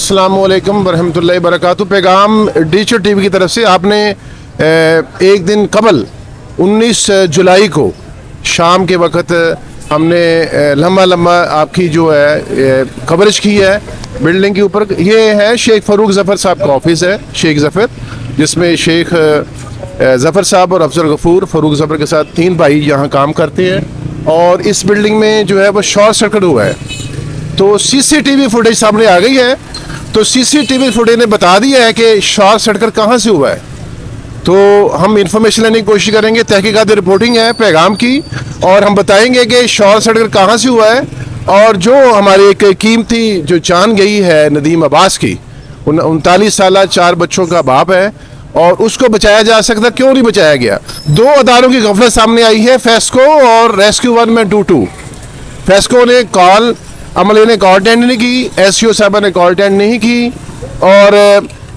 अस्सलाम वालेकुम वरहमतुल्लाहि वबरकातुहू। पैगाम डिजिटल टीवी की तरफ से आपने एक दिन कबल 19 जुलाई को शाम के वक्त हमने लम्बा आपकी जो है कवरेज की है बिल्डिंग के ऊपर। ये है शेख फ़रूक ज़फ़र साहब का ऑफिस है, शेख ज़फ़र, जिसमें शेख ज़फ़र साहब और अफजल गफूर फ़रूक ज़फ़र के साथ 3 भाई यहाँ काम करते हैं। और इस बिल्डिंग में जो है वो शॉर्ट सर्किट हुआ है, तो सीसीटीवी फुटेज सामने आ गई है। तो सीसीटीवी फुटेज ने बता दिया है कि शॉर्ट सर्किट कहाँ से हुआ है। तो हम इंफॉर्मेशन लेने की कोशिश करेंगे, तहकीकात रिपोर्टिंग है पैगाम की, और हम बताएंगे कि शॉर्ट सर्किट कहाँ से हुआ है। और जो हमारी एक कीमती जो जान गई है नदीम अब्बास की, 39 साल 4 बच्चों का बाप है, और उसको बचाया जा सकता, क्यों नहीं बचाया गया। 2 अदारों की गफलत सामने आई है, फेस्को और रेस्क्यू 1 में 2-2। फेस्को ने कॉल, अमले ने कॉल अटेंड नहीं की, SCO साहब ने कॉल अटेंड नहीं की, और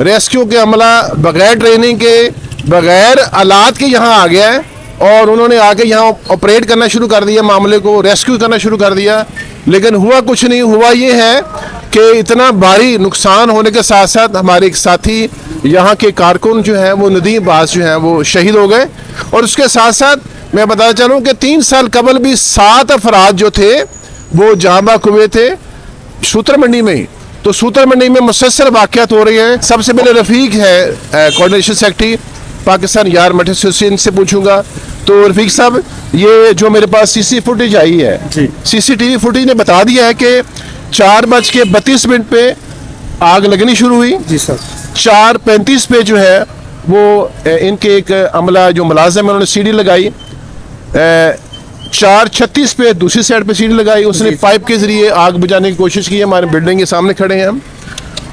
रेस्क्यू के अमला बगैर ट्रेनिंग के, बगैर आलात के यहाँ आ गया है, और उन्होंने आके यहाँ ऑपरेट करना शुरू कर दिया, मामले को रेस्क्यू करना शुरू कर दिया। लेकिन हुआ कुछ नहीं। हुआ ये है कि इतना भारी नुकसान होने के साथ साथ हमारे एक साथी यहाँ के कारकुन जो है वो नदीम अब्बास जो है वो शहीद हो गए। और उसके साथ साथ मैं बताना चाह रहा हूँ कि 3 साल कबल भी 7 अफराद जो थे वो जहाँ बाग हुए थे सूत्र मंडी में ही। तो सूत्र मंडी में मुसलसल वाक़यात हो रही हैं। सबसे पहले रफ़ीक है कोऑर्डिनेशन सेक्रेटरी पाकिस्तान यार मठ एसोसिएशन से पूछूंगा। तो रफ़ीक साहब, ये जो मेरे पास सीसी फुटेज आई है, CCTV फुटेज ने बता दिया है कि 4:32 पे आग लगनी शुरू हुई जी सर। 4:35 पे जो है वो इनके एक अमला जो मुलाजिम है उन्होंने सीढ़ी लगाई, 4:36 पे दूसरी साइड पे सीढ़ी लगाई, उसने पाइप के जरिए आग बुझाने की कोशिश की है। हमारे बिल्डिंग के सामने खड़े हैं हम।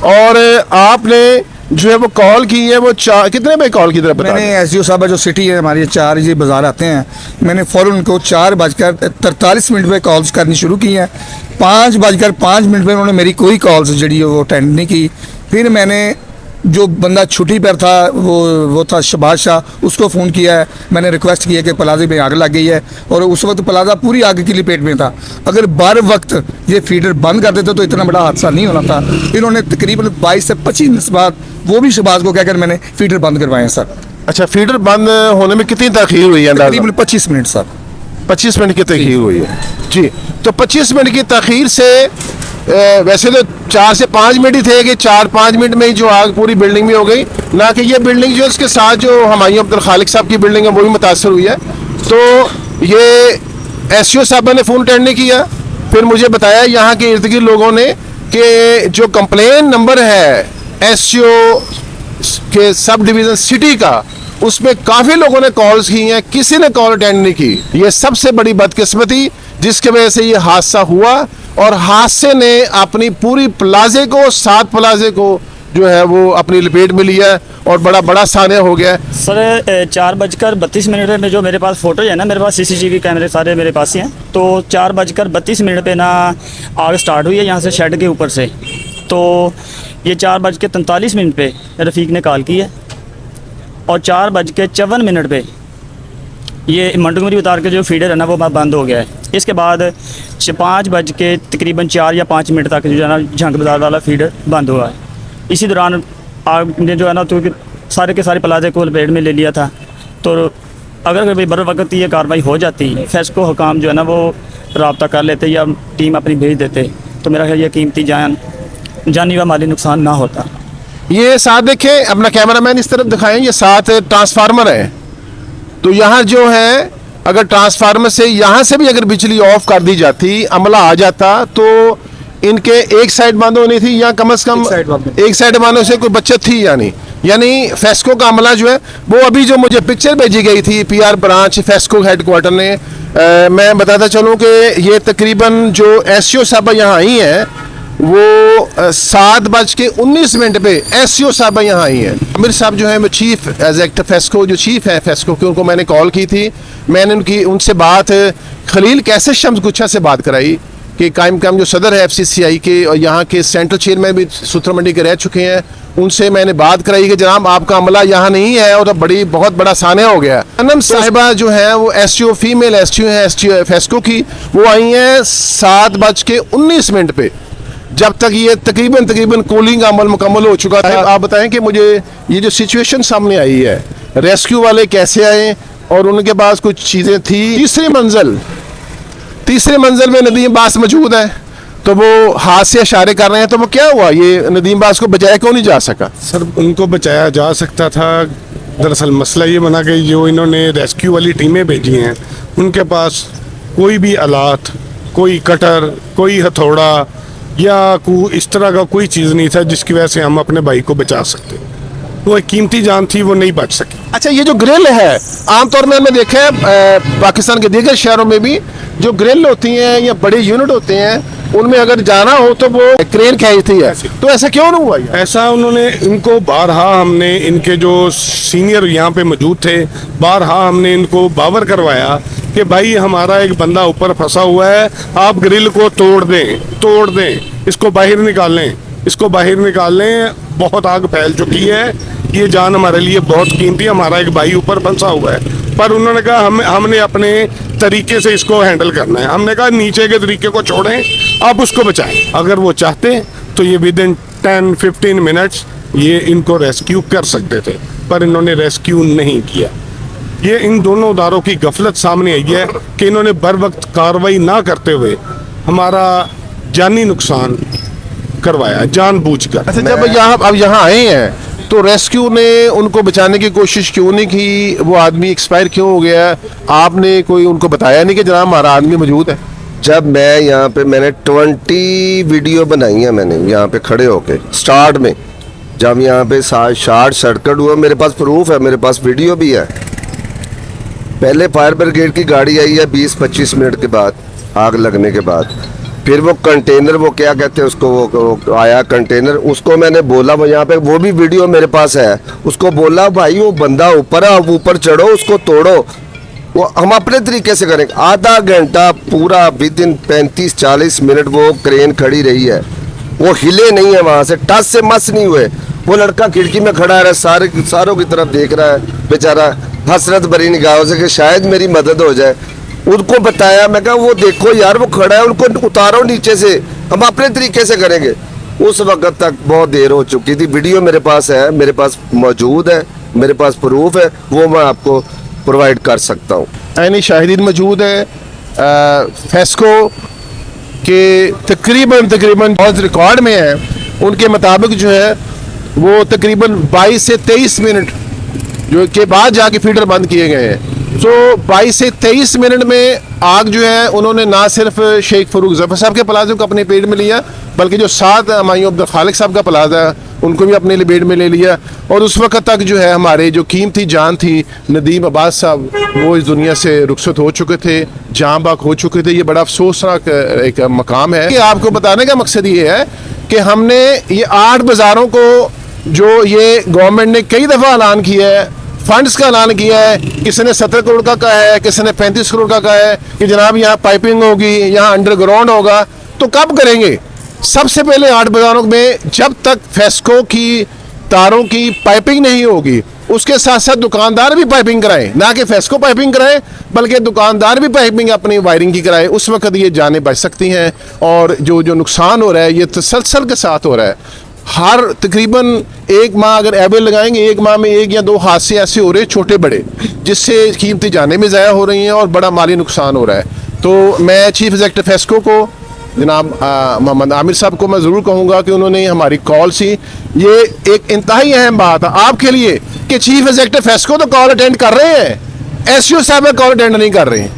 और आपने जो है वो कॉल की है, वो कितने बजे कॉल की तरफ बता? मैंने SDO साहब जो सिटी है हमारी 4 ये बाजार आते हैं, मैंने फ़ौरन उनको 4:43 पे कॉल्स करनी शुरू की हैं। 5:05 पे उन्होंने मेरी कोई कॉल्स जी वो अटेंड नहीं की। फिर मैंने जो बंदा छुट्टी पर था वो था शबाज शाह, उसको फ़ोन किया है। मैंने रिक्वेस्ट किया कि प्लाजे में आग लग गई है, और उस वक्त प्लाजा पूरी आग की लपेट में था। अगर बर वक्त ये फीडर बंद कर देते तो इतना बड़ा हादसा नहीं होना था। इन्होंने तकरीबन 22 से 25 मिनट बाद वो भी शबाज को कहकर मैंने फीडर बंद करवाए हैं सर। अच्छा, फीडर बंद होने में कितनी तखीर हुई है? तकरीबन 25 मिनट सर। 25 मिनट की तखीर हुई है जी। तो 25 मिनट की तखीर से वैसे तो 4 से 5 मिनट ही थे कि 4-5 मिनट में ही जो आग पूरी बिल्डिंग में हो गई। ना कि ये बिल्डिंग जो इसके साथ जो हुमायूं अब्दुल खालिक साहब की बिल्डिंग है वो भी मुतासर हुई है। तो ये SCO साहब ने फ़ोन अटेंड नहीं किया। फिर मुझे बताया यहाँ के इर्द गिर्द लोगों ने कि जो कंप्लेन नंबर है SCO के सब डिवीज़न सिटी का, उसमें काफ़ी लोगों ने कॉल्स की हैं, किसी ने कॉल अटेंड नहीं की। ये सबसे बड़ी बदकिस्मती जिसकी वजह से ये हादसा हुआ, और हादसे ने अपनी पूरी प्लाजे को, 7 प्लाजे को जो है वो अपनी लपेट में लिया और बड़ा सानिया हो गया सर। 4:32 में जो मेरे पास फ़ोटो है ना, मेरे पास CCTV कैमरे सारे मेरे पास ही हैं। तो 4:32 पे ना आग स्टार्ट हुई है यहाँ से शेड के ऊपर से। तो ये 4:43 पे रफ़ीक ने कॉल की है, और 4:54 पे ये मंटगोमरी उतार के जो फीडर है ना वो बंद हो गया है। इसके बाद 5 के तकरीबन 4 या 5 मिनट तक जो है ना झंग बाजार वाला फीडर बंद हुआ है। इसी दौरान आग ने जो है ना तो सारे के सारे प्लाजे को लपेट में ले लिया था। तो अगर कोई बर वक्त ये कार्रवाई हो जाती, फेस्को हुकाम जो है ना वो रब्ता कर लेते या टीम अपनी भेज देते, तो मेरा ख्याल ये कीमती जानी व माली नुकसान ना होता। ये साथ देखें, अपना कैमरामैन इस तरफ दिखाएं, ये 7 ट्रांसफार्मर है। तो यहाँ जो है अगर ट्रांसफार्मर से यहाँ से भी अगर बिजली ऑफ कर दी जाती, अमला आ जाता, तो इनके एक साइड बंद होनी थी, या कम से कम एक साइड बंद होने से कोई बचत थी। यानी फेस्को का अमला जो है वो, अभी जो मुझे पिक्चर भेजी गई थी PR ब्रांच फेस्को हेडक्वार्टर ने, मैं बताता चलूँ कि ये तकरीबन जो SCO साहब यहाँ आई हैं वो 7:19 पे SCO साहब यहाँ आई हैं। आमिर साहब जो है वो चीफ एग्जेक्टिव फेस्को जो चीफ है फेस्को के, उनको मैंने कॉल की थी। मैंने उनसे बात खलील कैसे शम्स गुच्छा से बात कराई कि कायम जो सदर है FCCI के, और यहाँ के सेंट्रल चेयरमैन भी सूत्र मंडी के रह चुके हैं, उनसे मैंने बात कराई कि जनाब आपका अमला यहाँ नहीं है, और बहुत बड़ा सानिया हो गया। अनम साहिबा जो है वो SCO फीमेल SCO है फेस्को की, वो आई हैं 7:19 पे। जब तक ये तकरीबन कूलिंग अमल मुकम्मल हो चुका था। आप बताएं कि मुझे ये जो सिचुएशन सामने आई है, रेस्क्यू वाले कैसे आए और उनके पास कुछ चीज़ें थी। तीसरे मंजिल में नदीम बास मौजूद है, तो वो हाथ से इशारे कर रहे हैं, तो वो क्या हुआ, ये नदीम बास को बचाया क्यों नहीं जा सका? सर उनको बचाया जा सकता था। दरअसल मसला ये बना कि जो इन्होंने रेस्क्यू वाली टीमें भेजी हैं उनके पास कोई भी आलात, कोई कटर, कोई हथौड़ा या इस तरह का कोई चीज़ नहीं था जिसकी वजह से हम अपने भाई को बचा सकते। वो एक कीमती जान थी, वो नहीं बच सकी। अच्छा, ये जो ग्रिल है, आमतौर में हमने देखा है पाकिस्तान के दीगर शहरों में भी जो ग्रिल होती हैं या बड़े यूनिट होते हैं, उनमें अगर जाना हो तो वो क्रेन खींचती है, तो ऐसा क्यों नहीं हुआ? ऐसा उन्होंने इनको बारहा, हमने इनके जो सीनियर यहाँ पे मौजूद थे, बारहा हमने इनको बावर करवाया कि भाई हमारा एक बंदा ऊपर फंसा हुआ है, आप ग्रिल को तोड़ दें, इसको बाहर निकाल लें, बहुत आग फैल चुकी है, ये जान हमारे लिए बहुत कीमती है, हमारा एक भाई ऊपर फंसा हुआ है। पर उन्होंने कहा हमने अपने तरीके से इसको हैंडल करना है। हमने कहा नीचे के तरीके को छोड़ें, आप उसको बचाएं। अगर वो चाहते तो ये विदिन 10-15 मिनट्स ये इनको रेस्क्यू कर सकते थे, पर इन्होंने रेस्क्यू नहीं किया। ये इन दोनों इदारों की गफलत सामने आई है कि इन्होंने बर वक्त कार्रवाई ना करते हुए हमारा जानी नुकसान करवाया जानबूझकर। अच्छा, जब यहाँ आए हैं तो रेस्क्यू ने उनको बचाने की कोशिश क्यों नहीं की? वो आदमी एक्सपायर क्यों हो गया? आपने कोई उनको बताया नहीं कि जनाब हमारा आदमी मौजूद है? जब मैं यहाँ पे मैंने 20 वीडियो बनाई है, मैंने यहाँ पे खड़े होके स्टार्ट में, जब यहाँ पे शॉर्ट सर्किट हुआ, मेरे पास प्रूफ है, मेरे पास वीडियो भी है। पहले फायर ब्रिगेड की गाड़ी आई है 20-25 मिनट के बाद, आग लगने के बाद। फिर वो कंटेनर, वो क्या कहते हैं उसको, वो आया कंटेनर, उसको मैंने बोला, वो यहाँ पे वो भी वीडियो मेरे पास है, उसको बोला भाई वो बंदा ऊपर है, आप ऊपर चढ़ो, उसको तोड़ो। वो हम अपने तरीके से करेंगे। आधा घंटा पूरा विदिन 35-40 मिनट वो क्रेन खड़ी रही है, वो हिले नहीं है, वहाँ से टस से मस नहीं हुए। वो लड़का खिड़की में खड़ा है, सारों की तरफ देख रहा है बेचारा, हसरत भरी निगाहों से कि शायद मेरी मदद हो जाए। उनको बताया, मैं कहा वो देखो यार वो खड़ा है, उनको उतारो नीचे से, हम अपने तरीके से करेंगे। उस वक्त तक बहुत देर हो चुकी थी। वीडियो मेरे पास है, मेरे पास मौजूद है, मेरे पास प्रूफ है, वो मैं आपको प्रोवाइड कर सकता हूँ। यानी शाहिदीन मौजूद है फेस्को के तकरीबन बहुत रिकॉर्ड में है, उनके मुताबिक जो है वो तकरीबन 22 से 23 मिनट जो के बाद जाके फीडर बंद किए गए हैं। तो 22 से 23 मिनट में आग जो है उन्होंने ना सिर्फ शेख फरूक जफर साहब के प्लाजा को अपने पेट में लिया, बल्कि जो 7 हमायूं अब्दुल खालिक साहब का प्लाजा है उनको भी अपने पेट में ले लिया। और उस वक्त तक जो है हमारे जो कीमती जान थी, नदीम अब्बास साहब, वो इस दुनिया से रुखसत हो चुके थे, जाँ बाक हो चुके थे। ये बड़ा अफसोसनाक एक मकाम है। कि आपको बताने का मकसद ये है कि हमने ये 8 बाज़ारों को, जो ये गवर्नमेंट ने कई दफ़ा ऐलान किया है, फंड्स का ऐलान किया है, किसी ने 17 करोड़ का कहा है, किसी ने 35 करोड़ का कहा है कि जनाब यहाँ पाइपिंग होगी, यहाँ अंडरग्राउंड होगा, तो कब करेंगे? सबसे पहले 8 बाज़ारों में जब तक फेस्को की तारों की पाइपिंग नहीं होगी, उसके साथ साथ दुकानदार भी पाइपिंग कराएं, ना कि फेस्को पाइपिंग कराएं, बल्कि दुकानदार भी पाइपिंग अपनी वायरिंग की कराएं। उस वक्त ये जानें बच सकती हैं। और जो नुकसान हो रहा है ये तसलसल के साथ हो रहा है। हर तकरीबन 1 माह अगर एवरेज लगाएंगे, 1 माह में 1 या 2 हादसे ऐसे हो रहे हैं छोटे बड़े, जिससे कीमती जानें भी ज़ाया हो रही हैं और बड़ा माली नुकसान हो रहा है। तो मैं चीफ एग्जेक्टिव फेस्को को जनाब मोहम्मद आमिर साहब को मैं ज़रूर कहूँगा कि उन्होंने हमारी कॉल सी, ये एक इंतहाई अहम बात है आपके लिए कि चीफ एग्जेक्टिव फेस्को तो कॉल अटेंड कर रहे हैं, SCO साहब कॉल अटेंड नहीं कर रहे हैं।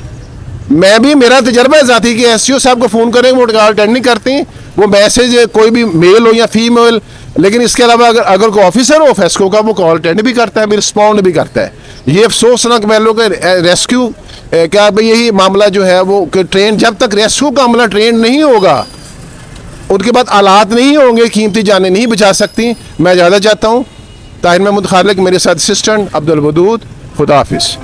मैं भी, मेरा तजर्बा है ज़ाती कि SCO साहब को फ़ोन करेंगे वो कॉल अटेंड नहीं करती, वो मैसेज कोई भी मेल हो या फीमेल, लेकिन इसके अलावा अगर कोई ऑफिसर हो फेस्को का, वो कॉल अटेंड भी करता है, भी रिस्पॉन्ड भी करता है। ये अफसोसनाक महलों के रेस्क्यू क्या भाई, यही मामला जो है वो ट्रेन, जब तक रेस्क्यू का मामला ट्रेन नहीं होगा, उनके बाद आलात नहीं होंगे, कीमती जानें नहीं बचा सकती। मैं ज़्यादा चाहता हूँ। ताहिर महमूद खालिक, मेरे साथ असिस्टेंट अब्दुल वदूद, खुदा हाफिज़।